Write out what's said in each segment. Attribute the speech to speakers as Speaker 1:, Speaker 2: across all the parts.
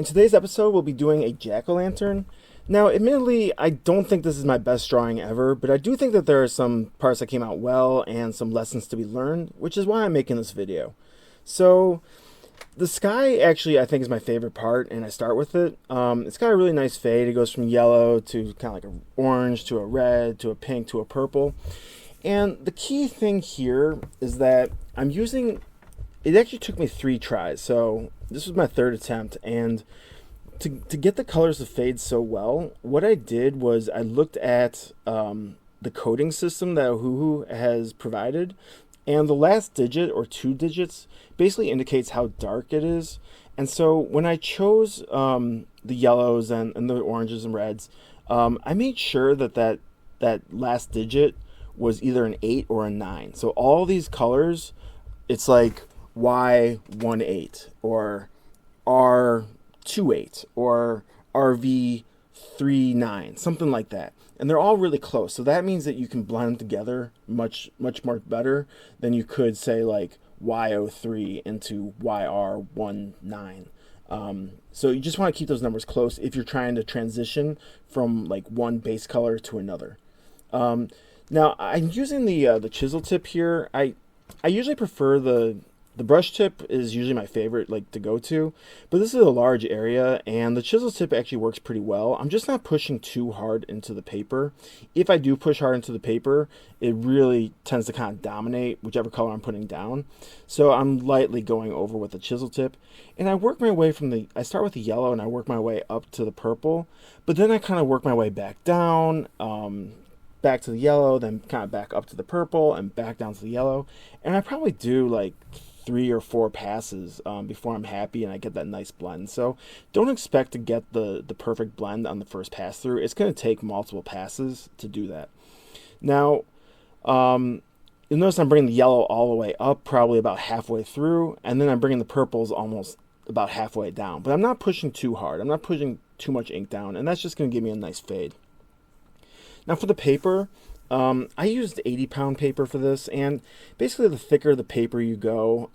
Speaker 1: In today's episode, we'll be doing a jack-o'-lantern. Now, admittedly, I don't think this is my best drawing ever, but I do think that there are some parts that came out well and some lessons to be learned, which is why I'm making this video. So, the sky actually I think is my favorite part, and I start with it. It's got a really nice fade. It goes from yellow to kind of like an orange to a red to a pink to a purple. And the key thing here is that I'm using, it actually took me 3 tries, so this was my 3rd attempt, and to get the colors to fade so well, what I did was I looked at the coding system that Ohuhu has provided, and the last digit or 2 digits basically indicates how dark it is. And so when I chose the yellows and the oranges and reds, I made sure that last digit was either an 8 or a 9. So all these colors, it's like Y18 or R28 or RV39, something like that. And they're all really close. So that means that you can blend them together much more better than you could say like Y03 into YR19. So you just want to keep those numbers close if you're trying to transition from like one base color to another. Now I'm using the chisel tip here. I usually prefer the brush tip is usually my favorite like to go to, but this is a large area and the chisel tip actually works pretty well. I'm just not pushing too hard into the paper. If I do push hard into the paper, it really tends to kind of dominate whichever color I'm putting down. So I'm lightly going over with the chisel tip, and I work my way I start with the yellow and I work my way up to the purple, but then I kind of work my way back down, back to the yellow, then kind of back up to the purple and back down to the yellow. And I probably do like 3 or 4 passes before I'm happy and I get that nice blend. So don't expect to get the perfect blend on the first pass through. It's going to take multiple passes to do that. Now, you'll notice I'm bringing the yellow all the way up, probably about halfway through, and then I'm bringing the purples almost about halfway down. But I'm not pushing too hard. I'm not pushing too much ink down, and that's just going to give me a nice fade. Now for the paper, I used 80-pound paper for this, and basically the thicker the paper you go,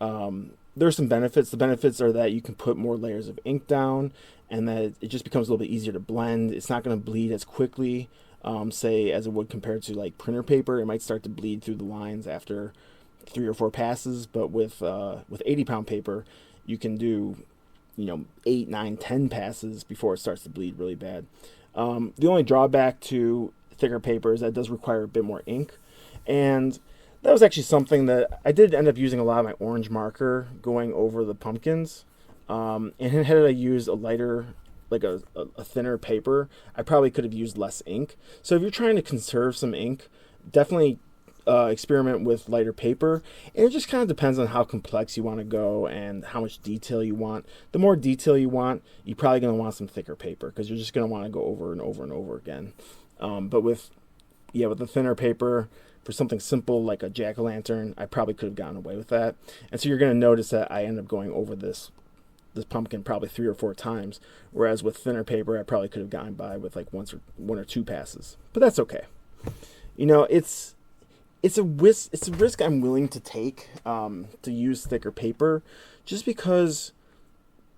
Speaker 1: there are some benefits. The benefits are that you can put more layers of ink down, and that it just becomes a little bit easier to blend. It's not going to bleed as quickly, say, as it would compared to like printer paper. It might start to bleed through the lines after 3 or 4 passes, but with 80-pound paper, you can do 8, 9, 10 passes before it starts to bleed really bad. The only drawback to thicker papers that does require a bit more ink, and that was actually something that I did end up using a lot of my orange marker going over the pumpkins, and had I used a lighter, like a thinner paper, I probably could have used less ink. So if you're trying to conserve some ink, definitely experiment with lighter paper, and it just kind of depends on how complex you want to go and how much detail you want. The more detail you want, you're probably going to want some thicker paper because you're just going to want to go over and over and over again. But with the thinner paper, for something simple like a jack-o'-lantern, I probably could have gotten away with that. And so you're going to notice that I end up going over this pumpkin probably 3 or 4 times, whereas with thinner paper, I probably could have gotten by with like 1 or 2 passes. But that's okay. It's a risk I'm willing to take to use thicker paper, just because.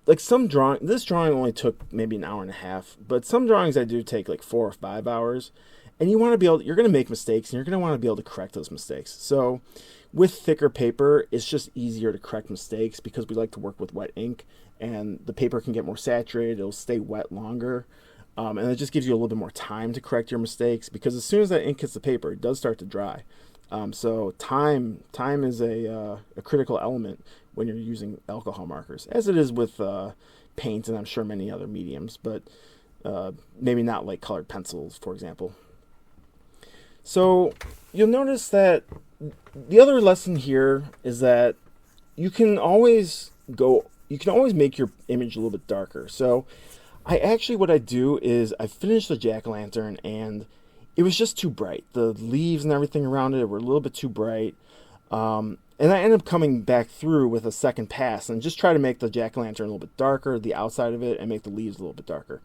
Speaker 1: Like this drawing only took maybe an hour and a half, but some drawings I do take like 4 or 5 hours, and you're going to make mistakes, and you're going to want to be able to correct those mistakes. So with thicker paper, it's just easier to correct mistakes because we like to work with wet ink, and the paper can get more saturated, it'll stay wet longer, and it just gives you a little bit more time to correct your mistakes, because as soon as that ink hits the paper, it does start to dry. So time is a critical element when you're using alcohol markers, as it is with paint and I'm sure many other mediums, but maybe not like colored pencils, for example. So you'll notice that the other lesson here is that you can always make your image a little bit darker. So what I do is I finish the jack-o'-lantern, and it was just too bright. The leaves and everything around it were a little bit too bright. And I ended up coming back through with a second pass and just try to make the jack-o'-lantern a little bit darker, the outside of it, and make the leaves a little bit darker.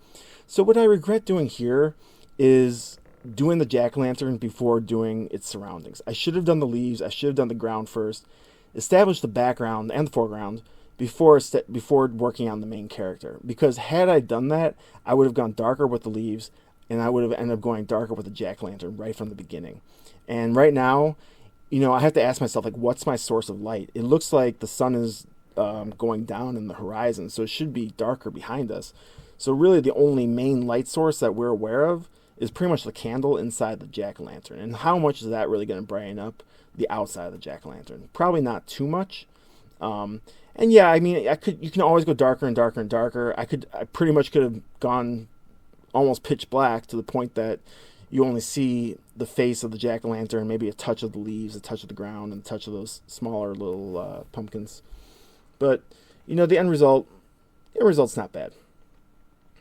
Speaker 1: So what I regret doing here is doing the jack-o'-lantern before doing its surroundings. I should have done the leaves. I should have done the ground first, established the background and the foreground, before working on the main character. Because had I done that, I would have gone darker with the leaves, and I would have ended up going darker with the jack-o'-lantern right from the beginning. And right now, I have to ask myself, like, what's my source of light? It looks like the sun is going down in the horizon, so it should be darker behind us. So really the only main light source that we're aware of is pretty much the candle inside the jack-o'-lantern. And how much is that really going to brighten up the outside of the jack-o'-lantern? Probably not too much. And yeah, I mean, you can always go darker and darker and darker. I pretty much could have gone almost pitch black to the point that you only see the face of the jack-o'-lantern, maybe a touch of the leaves, a touch of the ground, and a touch of those smaller little pumpkins. But, the end result's not bad.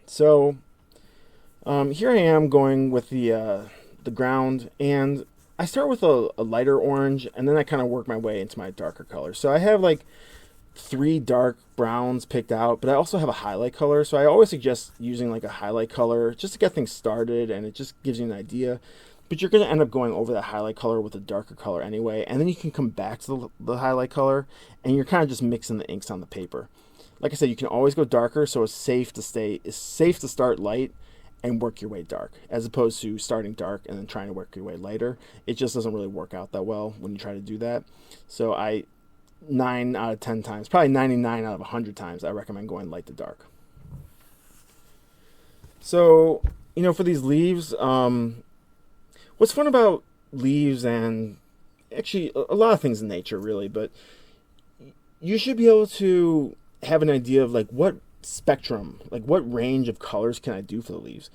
Speaker 1: So, here I am going with the ground, and I start with a lighter orange, and then I kind of work my way into my darker color. So I have like 3 dark browns picked out, but I also have a highlight color. So I always suggest using like a highlight color just to get things started, and it just gives you an idea. But you're going to end up going over that highlight color with a darker color anyway, and then you can come back to the highlight color, and you're kind of just mixing the inks on the paper. Like I said, you can always go darker, so it's safe to start light and work your way dark, as opposed to starting dark and then trying to work your way lighter. It just doesn't really work out that well when you try to do that. So 9 out of 10 times, probably 99 out of 100 times, I recommend going light to dark. So, for these leaves, what's fun about leaves, and actually a lot of things in nature really, but you should be able to have an idea of like what spectrum, like what range of colors can I do for the leaves.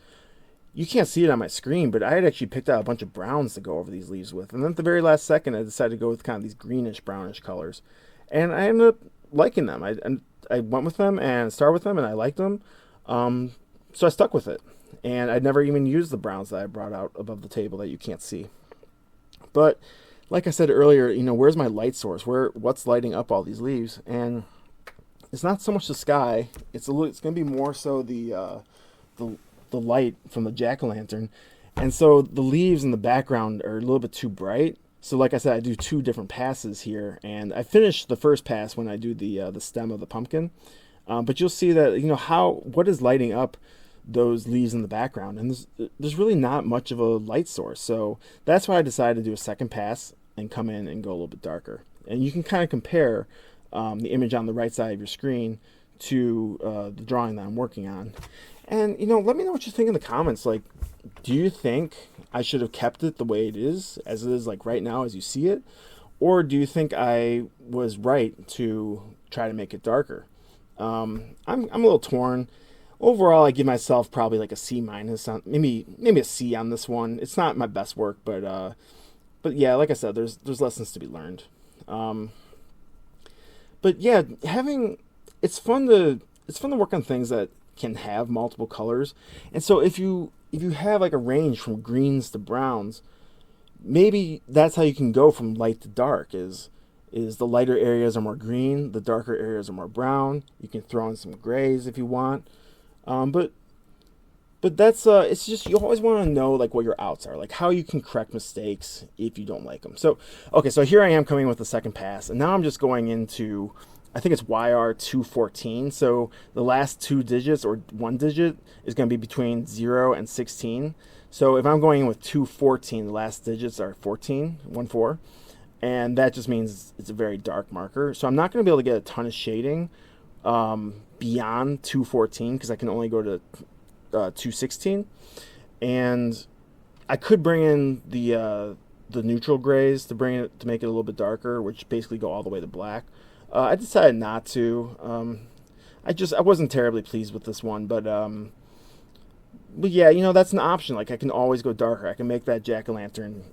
Speaker 1: You can't see it on my screen, but I had actually picked out a bunch of browns to go over these leaves with. And then at the very last second, I decided to go with kind of these greenish, brownish colors. And I ended up liking them. I went with them and started with them, and I liked them. So I stuck with it. And I'd never even used the browns that I brought out above the table that you can't see. But like I said earlier, where's my light source? What's lighting up all these leaves? And it's not so much the sky. It's going to be more so the light from the jack-o'-lantern. And so the leaves in the background are a little bit too bright. So like I said, I do 2 different passes here, and I finish the first pass when I do the stem of the pumpkin. But you'll see that what is lighting up those leaves in the background, and there's really not much of a light source. So that's why I decided to do a second pass and come in and go a little bit darker. And you can kind of compare the image on the right side of your screen to the drawing that I'm working on. And, let me know what you think in the comments. Like, do you think I should have kept it the way it is, as it is like right now as you see it? Or do you think I was right to try to make it darker? I'm a little torn. Overall, I give myself probably like a C minus, maybe a C on this one. It's not my best work, but yeah, like I said, there's lessons to be learned. But yeah, it's fun to work on things that can have multiple colors. And so if you have like a range from greens to browns, maybe that's how you can go from light to dark, is the lighter areas are more green, the darker areas are more brown. You can throw in some grays if you want. But that's it's just, you always want to know like what your outs are, like how you can correct mistakes if you don't like them. So okay, so here I am coming with the second pass, and now I'm just going into, I think it's YR214. So the last 2 digits or 1 digit is going to be between 0 and 16. So if I'm going in with 214, the last digits are 14, 1-4, and that just means it's a very dark marker. So I'm not going to be able to get a ton of shading beyond 214 because I can only go to 216, and I could bring in the neutral grays to make it a little bit darker, which basically go all the way to black. I decided not to. I wasn't terribly pleased with this one, but yeah, that's an option. Like, I can always go darker. I can make that jack-o'-lantern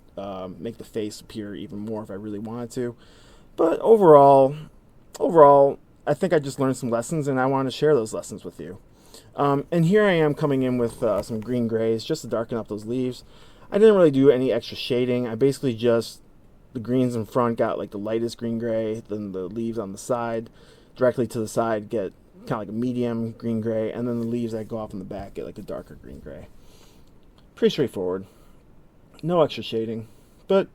Speaker 1: make the face appear even more if I really wanted to. But overall, I think I just learned some lessons, and I want to share those lessons with you. And here I am coming in with some green grays just to darken up those leaves. I didn't really do any extra shading. I basically just, the greens in front got like the lightest green gray, then the leaves on the side, directly to the side, get kind of like a medium green gray, and then the leaves that go off in the back get like a darker green gray. Pretty straightforward. No extra shading. But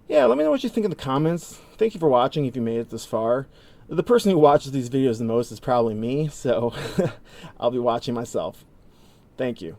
Speaker 1: yeah, let me know what you think in the comments. Thank you for watching if you made it this far. The person who watches these videos the most is probably me, so I'll be watching myself. Thank you.